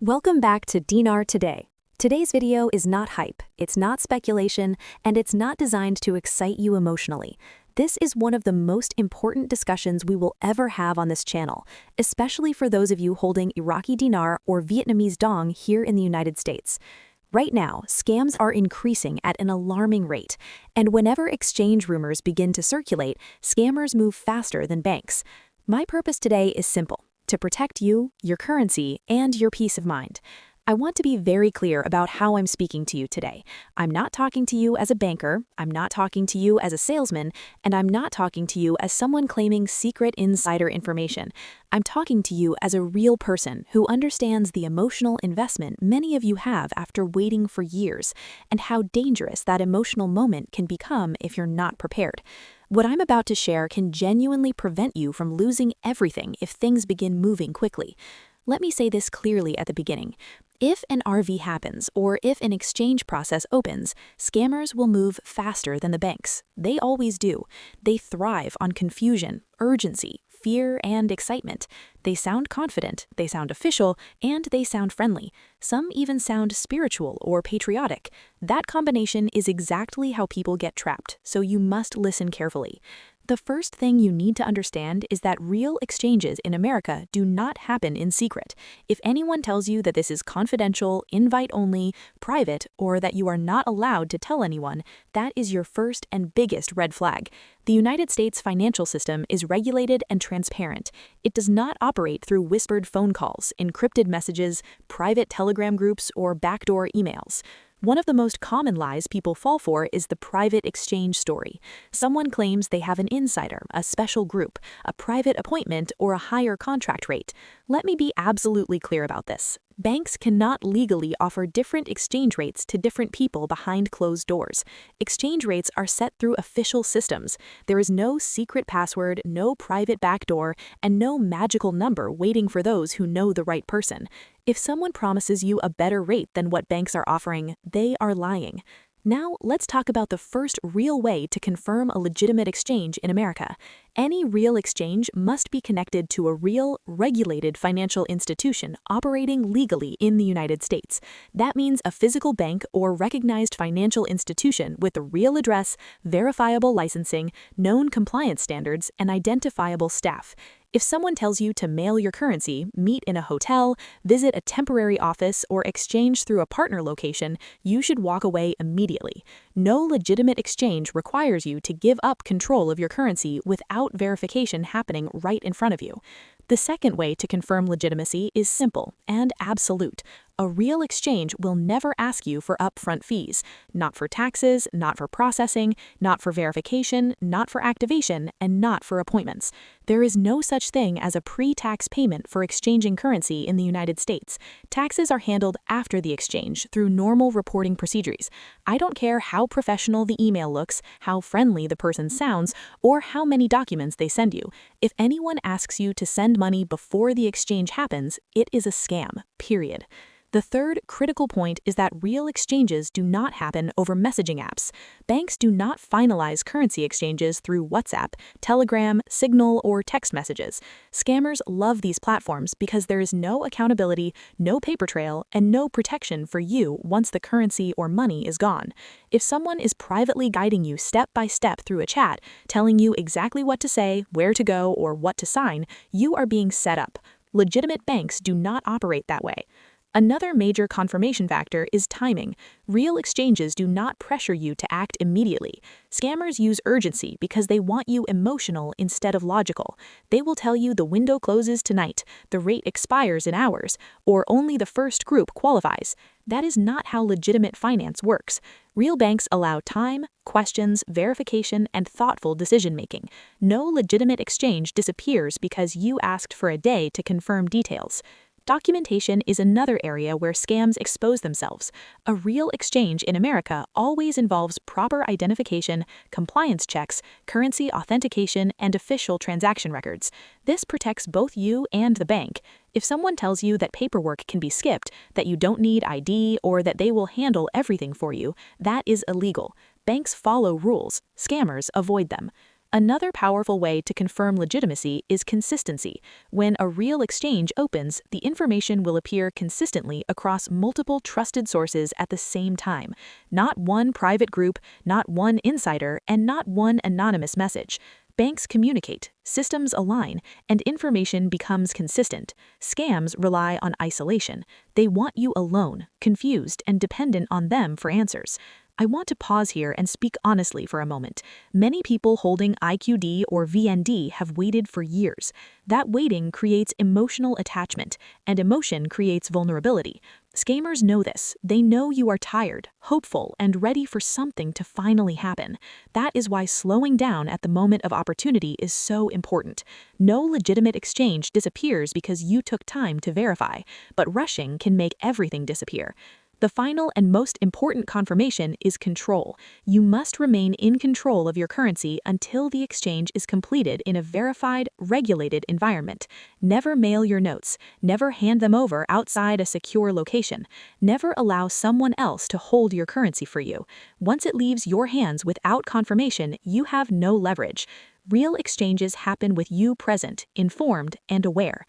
Welcome back to Dinar Today. Today's video is not hype, it's not speculation, and it's not designed to excite you emotionally. This is one of the most important discussions we will ever have on this channel, especially for those of you holding Iraqi Dinar or Vietnamese Dong here in the United States. Right now, scams are increasing at an alarming rate, and whenever exchange rumors begin to circulate, scammers move faster than banks. My purpose today is simple: to protect you, your currency, and your peace of mind. I want to be very clear about how I'm speaking to you today. I'm not talking to you as a banker, I'm not talking to you as a salesman, and I'm not talking to you as someone claiming secret insider information. I'm talking to you as a real person who understands the emotional investment many of you have after waiting for years, and how dangerous that emotional moment can become if you're not prepared. What I'm about to share can genuinely prevent you from losing everything if things begin moving quickly. Let me say this clearly at the beginning. If an RV happens, or if an exchange process opens, scammers will move faster than the banks. They always do. They thrive on confusion, urgency, fear, and excitement. They sound confident, they sound official, and they sound friendly. Some even sound spiritual or patriotic. That combination is exactly how people get trapped, so you must listen carefully. The first thing you need to understand is that real exchanges in America do not happen in secret. If anyone tells you that this is confidential, invite-only, private, or that you are not allowed to tell anyone, that is your first and biggest red flag. The United States financial system is regulated and transparent. It does not operate through whispered phone calls, encrypted messages, private Telegram groups, or backdoor emails. One of the most common lies people fall for is the private exchange story. Someone claims they have an insider, a special group, a private appointment, or a higher contract rate. Let me be absolutely clear about this. Banks cannot legally offer different exchange rates to different people behind closed doors. Exchange rates are set through official systems. There is no secret password, no private backdoor, and no magical number waiting for those who know the right person. If someone promises you a better rate than what banks are offering, they are lying. Now, let's talk about the first real way to confirm a legitimate exchange in America. Any real exchange must be connected to a real, regulated financial institution operating legally in the United States. That means a physical bank or recognized financial institution with a real address, verifiable licensing, known compliance standards, and identifiable staff. If someone tells you to mail your currency, meet in a hotel, visit a temporary office, or exchange through a partner location, you should walk away immediately. No legitimate exchange requires you to give up control of your currency without verification happening right in front of you. The second way to confirm legitimacy is simple and absolute. A real exchange will never ask you for upfront fees. Not for taxes, not for processing, not for verification, not for activation, and not for appointments. There is no such thing as a pre-tax payment for exchanging currency in the United States. Taxes are handled after the exchange through normal reporting procedures. I don't care how professional the email looks, how friendly the person sounds, or how many documents they send you. If anyone asks you to send money before the exchange happens, it is a scam, period. The third critical point is that real exchanges do not happen over messaging apps. Banks do not finalize currency exchanges through WhatsApp, Telegram, Signal, or text messages. Scammers love these platforms because there is no accountability, no paper trail, and no protection for you once the currency or money is gone. If someone is privately guiding you step by step through a chat, telling you exactly what to say, where to go, or what to sign, you are being set up. Legitimate banks do not operate that way. Another major confirmation factor is timing. Real exchanges do not pressure you to act immediately. Scammers use urgency because they want you emotional instead of logical. They will tell you the window closes tonight, the rate expires in hours, or only the first group qualifies. That is not how legitimate finance works. Real banks allow time, questions, verification, and thoughtful decision-making. No legitimate exchange disappears because you asked for a day to confirm details. Documentation is another area where scams expose themselves. A real exchange in America always involves proper identification, compliance checks, currency authentication, and official transaction records. This protects both you and the bank. If someone tells you that paperwork can be skipped, that you don't need ID, or that they will handle everything for you, that is illegal. Banks follow rules. Scammers avoid them. Another powerful way to confirm legitimacy is consistency. When a real exchange opens, the information will appear consistently across multiple trusted sources at the same time. Not one private group, not one insider, and not one anonymous message. Banks communicate, systems align, and information becomes consistent. Scams rely on isolation. They want you alone, confused, and dependent on them for answers. I want to pause here and speak honestly for a moment. Many people holding IQD or VND have waited for years. That waiting creates emotional attachment, and emotion creates vulnerability. Scammers know this. They know you are tired, hopeful, and ready for something to finally happen. That is why slowing down at the moment of opportunity is so important. No legitimate exchange disappears because you took time to verify, but rushing can make everything disappear. The final and most important confirmation is control. You must remain in control of your currency until the exchange is completed in a verified, regulated environment. Never mail your notes. Never hand them over outside a secure location. Never allow someone else to hold your currency for you. Once it leaves your hands without confirmation, you have no leverage. Real exchanges happen with you present, informed, and aware.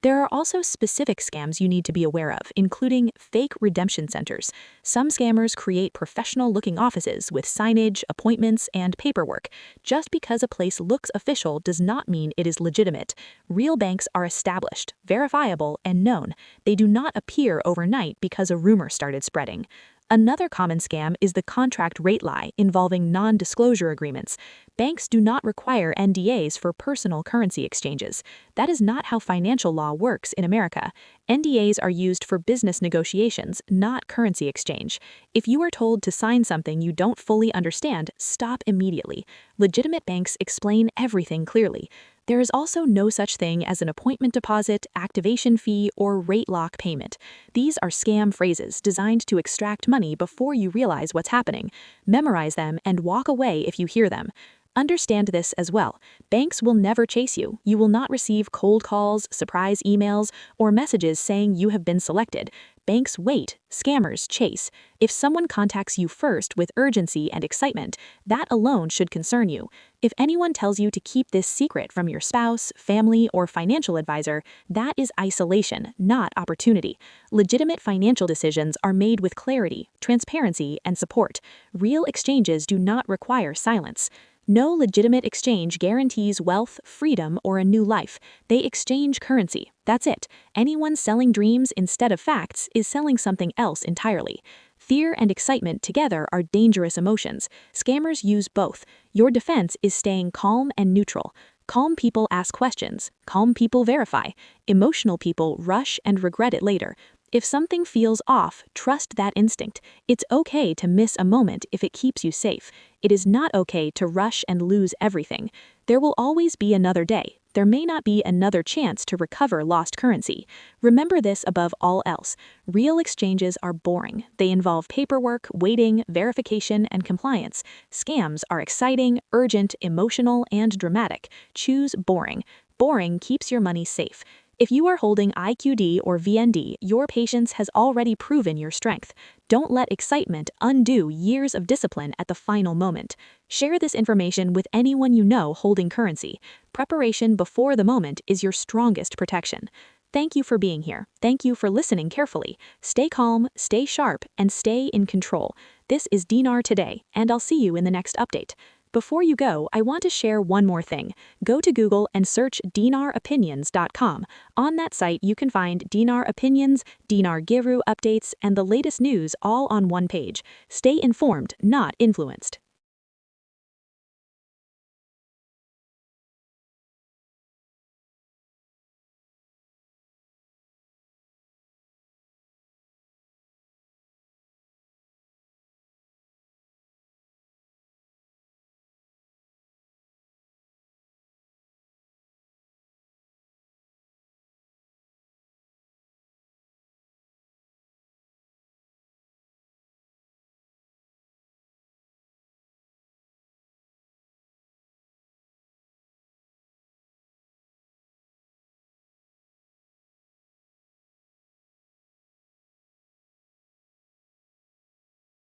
There are also specific scams you need to be aware of, including fake redemption centers. Some scammers create professional-looking offices with signage, appointments, and paperwork. Just because a place looks official does not mean it is legitimate. Real banks are established, verifiable, and known. They do not appear overnight because a rumor started spreading. Another common scam is the contract rate lie involving non-disclosure agreements. Banks do not require NDAs for personal currency exchanges. That is not how financial law works in America. NDAs are used for business negotiations, not currency exchange. If you are told to sign something you don't fully understand, stop immediately. Legitimate banks explain everything clearly. There is also no such thing as an appointment deposit, activation fee, or rate lock payment. These are scam phrases designed to extract money before you realize what's happening. Memorize them and walk away if you hear them. Understand this as well. Banks will never chase you. You will not receive cold calls, surprise emails, or messages saying you have been selected. Banks wait, scammers chase. If someone contacts you first with urgency and excitement, that alone should concern you. If anyone tells you to keep this secret from your spouse, family, or financial advisor, that is isolation, not opportunity. Legitimate financial decisions are made with clarity, transparency, and support. Real exchanges do not require silence. No legitimate exchange guarantees wealth, freedom, or a new life. They exchange currency. That's it. Anyone selling dreams instead of facts is selling something else entirely. Fear and excitement together are dangerous emotions. Scammers use both. Your defense is staying calm and neutral. Calm people ask questions. Calm people verify. Emotional people rush and regret it later. If something feels off, trust that instinct. It's okay to miss a moment if it keeps you safe. It is not okay to rush and lose everything. There will always be another day. There may not be another chance to recover lost currency. Remember this above all else. Real exchanges are boring. They involve paperwork, waiting, verification, and compliance. Scams are exciting, urgent, emotional, and dramatic. Choose boring. Boring keeps your money safe. If you are holding IQD or VND, your patience has already proven your strength. Don't let excitement undo years of discipline at the final moment. Share this information with anyone you know holding currency. Preparation before the moment is your strongest protection. Thank you for being here. Thank you for listening carefully. Stay calm, stay sharp, and stay in control. This is Dinar Today, and I'll see you in the next update. Before you go, I want to share one more thing. Go to Google and search dinaropinions.com. On that site, you can find Dinar opinions, Dinar Guru updates, and the latest news all on one page. Stay informed, not influenced.